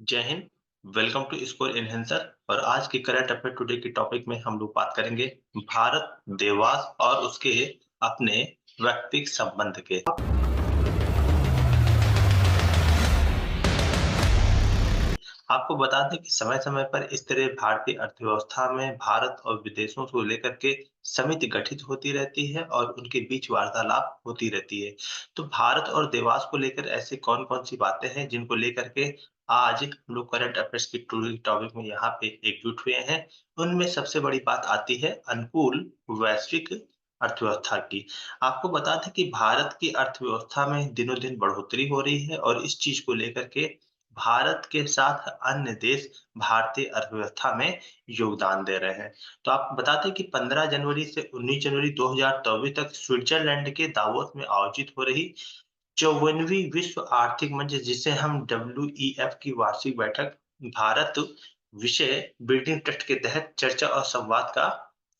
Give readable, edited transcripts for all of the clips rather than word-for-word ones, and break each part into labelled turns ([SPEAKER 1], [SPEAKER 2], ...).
[SPEAKER 1] जय Hind. Welcome to score enhancer. और आज के करंट अफेयर टुडे के टॉपिक में हम लोग बात करेंगे भारत देवास और उसके अपने व्यक्तिगत संबंध के। आपको बता दें कि समय-समय पर इस तरह भारतीय अर्थव्यवस्था में भारत और विदेशों को लेकर के समिति गठित होती रहती है और उनके बीच वार्तालाप होती रहती है। तो भारत और देवास को लेकर ऐसे कौन-कौन सी बातें हैं जिनको लेकर के आज हम लोग करंट अफेयर्स की टूडे टॉपिक में यहाँ पे एकजुट हुए हैं। उनमें सबसे बड़ी बात आती है अनुकूल वैश्विक अर्थव्यवस्था की। आपको बता दें कि भारत की अर्थव्यवस्था में दिनों-दिन बढ़ोतरी हो रही है और इस चीज़ को लेकर के भारत के साथ अन्य देश भारतीय अर्थव्यवस्था में योगदान दे रहे हैं। तो आपको बता दें कि 15 जनवरी से 19 जनवरी 2024 तक स्विट्जरलैंड के दावोस में आयोजित हो रही 54वीं विश्व आर्थिक मंच जिसे हम डब्ल्यूईएफ की वार्षिक बैठक भारत विषय बिल्डिंग ट्रस्ट के तहत चर्चा और संवाद का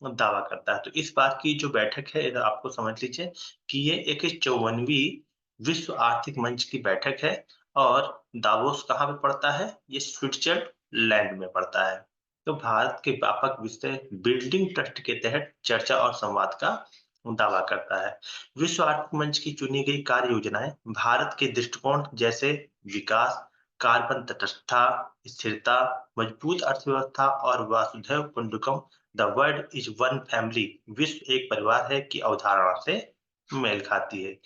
[SPEAKER 1] दावा करता है। तो इस बार की जो बैठक है इधर आपको समझ लीजिए कि ये एक 54वीं विश्व आर्थिक मंच की बैठक है और दावोस कहाँ पे पड़ता है? ये स्विट्जरलैंड में पड़ता है। तो भारत के व्यापक विषय बिल्डिंग ट्रस्ट के तहत चर्चा और संवाद का दावा करता है। विश्व आर्थिक मंच की चुनी गई कार्य योजनाएं भारत के दृष्टिकोण जैसे विकास, कार्बन तटस्थता, स्थिरता, मजबूत अर्थव्यवस्था और वासुधैव कुटुंबकम the world is one family विश्व एक परिवार है की अवधारणा से मेल खाती है।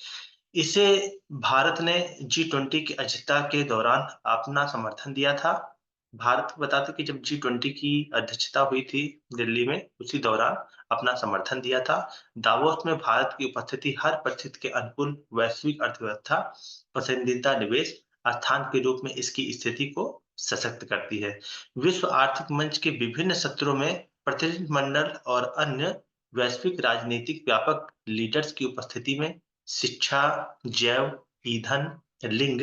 [SPEAKER 1] इसे भारत ने जी20 की अध्यक्षता के दौरान अपना समर्थन दिया था। भारत को बता दें कि जब जी20 की अध्यक्षता हुई थी दिल्ली में, उसी दौरान अपना समर्थन दिया था। दावोस में भारत की उपस्थिति हर परिस्थिति के अनुकूल वैश्विक अर्थव्यवस्था, पसंदीदा निवेश स्थान के रूप में इसकी स्थिति को सशक्त करती है। विश्व आर्थिक मंच के विभिन्न सत्रों में प्रतिनिधिमंडल और अन्य वैश्विक राजनीतिक व्यापक लीडर्स की उपस्थिति में शिक्षा, जैव ईंधन, लिंग,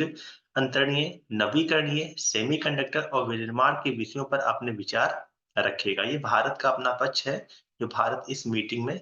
[SPEAKER 1] अंतरणीय, नवीकरणीय, सेमीकंडक्टर और विनिर्माण के विषयों पर अपने विचार रखेगा। ये भारत का अपना पक्ष है, जो भारत इस मीटिंग में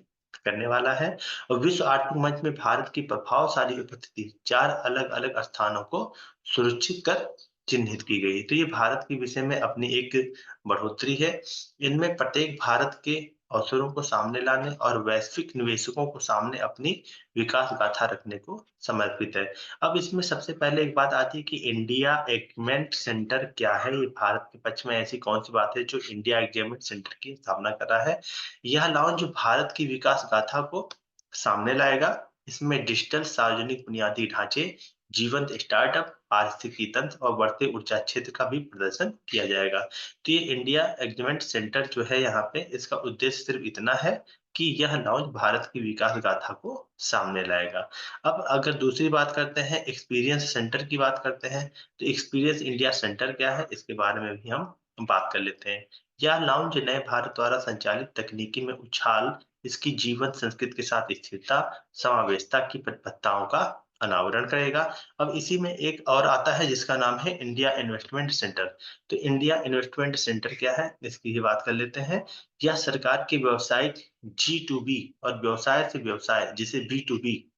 [SPEAKER 1] करने वाला है। और विश्व आर्थिक मंच में भारत की प्रभावशाली उपस्थिति 4 अलग-अलग स्थानों को सुरक्षित कर चिन्हित की गई। तो ये भारत के विषय में अपनी एक बढ़ोतरी है। इनमें प्रत्येक भारत के अवसरों को सामने लाने और वैश्विक निवेशकों को सामने अपनी विकास गाथा रखने को समर्पित है। अब इसमें सबसे पहले एक बात आती है कि इंडिया एग्रीमेंट सेंटर क्या है? ये भारत के पक्ष में ऐसी कौन-सी बात है जो इंडिया एग्रीमेंट सेंटर की स्थापना कर रहा है? यह लॉन्च भारत की विकास गाथा को सामने लाएगा। इसमें डिजिटल सार्वजनिक बुनियादी ढांचे, जीवंत स्टार्टअप, पारिस्थितिकी तंत्र और बढ़ते ऊर्जा क्षेत्र का भी प्रदर्शन किया जाएगा। तो ये इंडिया एग्रीमेंट सेंटर जो है यहाँ पे इसका उद्देश्य सिर्फ इतना है कि यह लॉन्च भारत की विकास गाथा को सामने लाएगा। अब अगर दूसरी बात करते हैं एक्सपीरियंस सेंटर की बात करते हैं, तो एक्सपीरियंस इंडिया सेंटर क्या है इसके बारे में भी हम बात कर लेते हैं। यह लाउंज नए भारत द्वारा संचालित तकनीकी में उछाल, इसकी जीवंत संस्कृति के साथ स्थिरता, समावेशता की प्रतिबद्धताओं का अनावरण करेगा। अब इसी में एक और आता है जिसका नाम है इंडिया इन्वेस्टमेंट सेंटर। तो इंडिया इन्वेस्टमेंट सेंटर क्या है इसकी ही बात कर लेते हैं। यह सरकार के व्यावसायिक जी टू बी और व्यवसाय से व्यवसाय जिसे बी टू बी,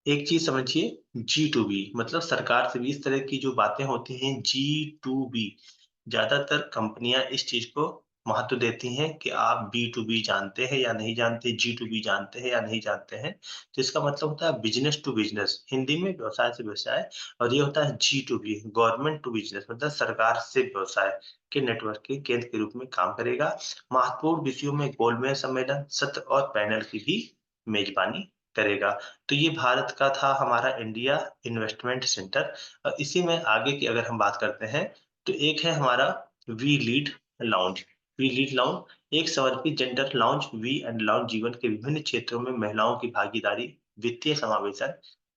[SPEAKER 1] एक चीज समझिए जी टू बी मतलब सरकार से भी इस तरह की जो बातें होती हैं जी टू बी, ज्यादातर कंपनियां इस चीज को महत्व देती हैं कि आप बी टू बी जानते हैं या नहीं जानते, जी टू बी जानते हैं या नहीं जानते हैं। तो इसका मतलब होता है बिजनेस टू बिजनेस, हिंदी में व्यवसाय से व्यवसाय। और ये होता है G to B government to business मतलब सरकार से व्यवसाय के नेटवर्क के केंद्र के रूप में काम करेगा। महत्वपूर्ण विषयों में गोलमेज सम्मेलन, सत्र और पैनल की भी मेजबानी करेगा। तो ये भारत का था हमारा इंडिया इन्वेस्टमेंट सेंटर। इसी में आगे की अगर हम बात करते हैं तो एक है हमारा we lead lounge. We lead lounge एक समर्पित gender lounge we and lounge जीवन के विभिन्न क्षेत्रों में महिलाओं की भागीदारी, वित्तीय समावेशन,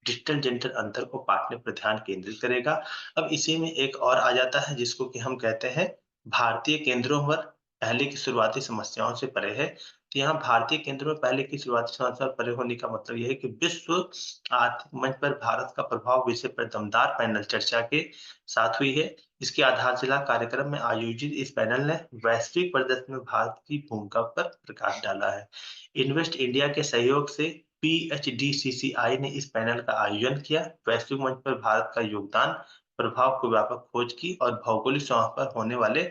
[SPEAKER 1] डिजिटल जेंडर अंतर को पाटने पर ध्यान केंद्रित करेगा। अब इसी में एक और आ जाता है जिसको कि हम कहते हैं भारतीय केंद्रों पर पहले की शुरुआती समस्याओं से परे है। तो यहाँ भारतीय केंद्रों में पहले की शुरुआती समस्या परे होने का मतलब यह है कि विश्व आर्थिक मंच पर भारत का प्रभाव विषय पर दमदार पैनल चर्चा के साथ हुई है। इसकी आधारशिला कार्यक्रम में आयोजित इस पैनल ने वैश्विक प्रदर्शन में भारत की भूमिका पर प्रकाश डाला है। इन्वेस्ट इंडिया के सहयोग से पीएचडीसीसीआई ने इस पैनल का आयोजन किया। वैश्विक मंच पर भारत का योगदान प्रभाव को व्यापक खोज की और भौगोलिक सीमा पर होने वाले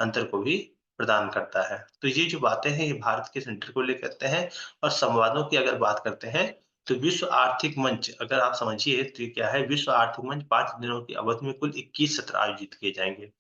[SPEAKER 1] अंतर को भी प्रदान करता है। तो ये जो बातें हैं, ये भारत के सेंटर को लेकर करते हैं। और संवादों की अगर बात करते हैं, तो विश्व आर्थिक मंच अगर आप समझिए तो ये क्या है? विश्व आर्थिक मंच 5 दिनों की अवधि में कुल 21 सत्र आयोजित किए जाएँगे।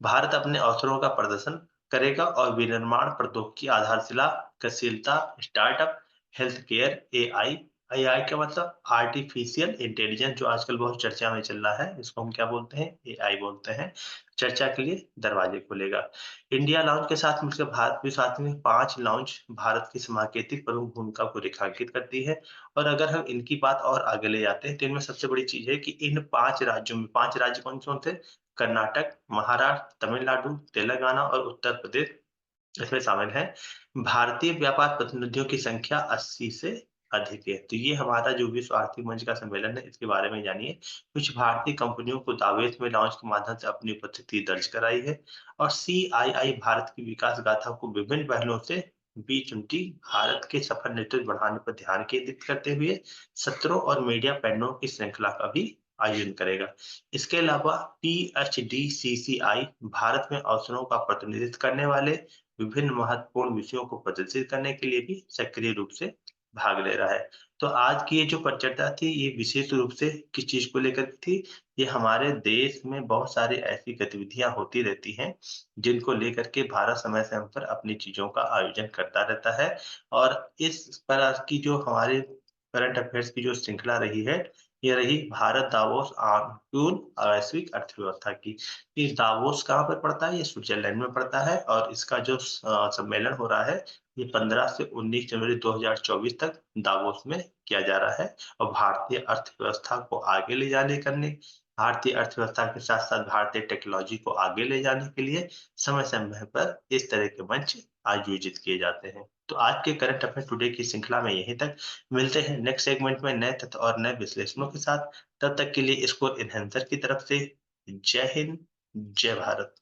[SPEAKER 1] भारत अपने अवसरों का प्रदर्शन करेगा और विनिर्माण प्रौद्योगिकी आधारशिला गतिशीलता startup health care AI AI का मतलब आर्टिफिशियल इंटेलिजेंस जो आजकल बहुत चर्चा में चल रहा है, इसको हम क्या बोलते हैं? एआई बोलते हैं। चर्चा के लिए दरवाजे खोलेगा। इंडिया लॉन्च के साथ मिलकर भारत भी साथ में 5 लॉन्च भारत की सांकेतिक प्रमुख भूमिका को रेखांकित करती है। और अगर हम इनकी बात और आगे ले जाते हैं तो इनमें सबसे बड़ी चीज है कि इन 5 राज्यों में 5 राज्य कौन-कौन थे? कर्नाटक, महाराष्ट्र, तमिलनाडु, तेलंगाना और उत्तर प्रदेश इसमें शामिल हैं। भारतीय व्यापार प्रतिनिधियों की संख्या 80 से अधिक है। तो ये हमारा जो विश्व आर्थिक मंच का सम्मेलन है, इसके बारे में जानिए। कुछ भारतीय कंपनियों को दावेश में लॉन्च के माध्यम से अपनी उपस्थिति दर्ज कराई है और सीआईआई भारत की विकास गाथा को विभिन्न पहलुओं से B20 भारत के सफल नेतृत्व बढ़ाने पर ध्यान केंद्रित करते हुए सत्रों और मीडिया पैनलों की श्रृंखला का भी आयोजन करेगा। इसके अलावा PHDCCI भारत में अवसरों का प्रतिनिधित्व करने वाले विभिन्न महत्वपूर्ण विषयों को प्रदर्शित करने के लिए भी सक्रिय रूप से भाग ले रहा है। तो आज की ये जो परिचर्चा थी, ये विशेष रूप से किस चीज़ को लेकर के थी? ये हमारे देश में बहुत सारी ऐसी गतिविधियाँ होती रहती हैं, जिनको लेकर के भारत समय-समय पर अपनी चीज़ों का आयोजन करता रहता है। और इस तरह की जो हमारे करंट अफेयर्स की जो श्रृंखला रही है, ये रही भारत दावोस आनून वैश्विक अर्थव्यवस्था की। ये दावोस कहाँ पर पड़ता है? ये स्विट्ज़रलैंड में पड़ता है और इसका जो सम्मेलन हो रहा है, ये 15 से 19 जनवरी 2024 तक दावोस में किया जा रहा है। और भारतीय अर्थव्यवस्था को आगे ले जाने करने भारतीय अर्थव्यवस्था के साथ-साथ भारतीय टेक्नोलॉजी को आगे ले जाने के लिए समय-समय पर इस तरह के मंच आयोजित किए जाते हैं। तो आज के करंट अफेयर टुडे की श्रृंखला में यहीं तक। मिलते हैं नेक्स्ट सेगमेंट में नए तथ्य और नए विश्लेषणों के साथ। तब तक के लिए स्कोर एनहांसर की तरफ से जय हिंद, जय भारत।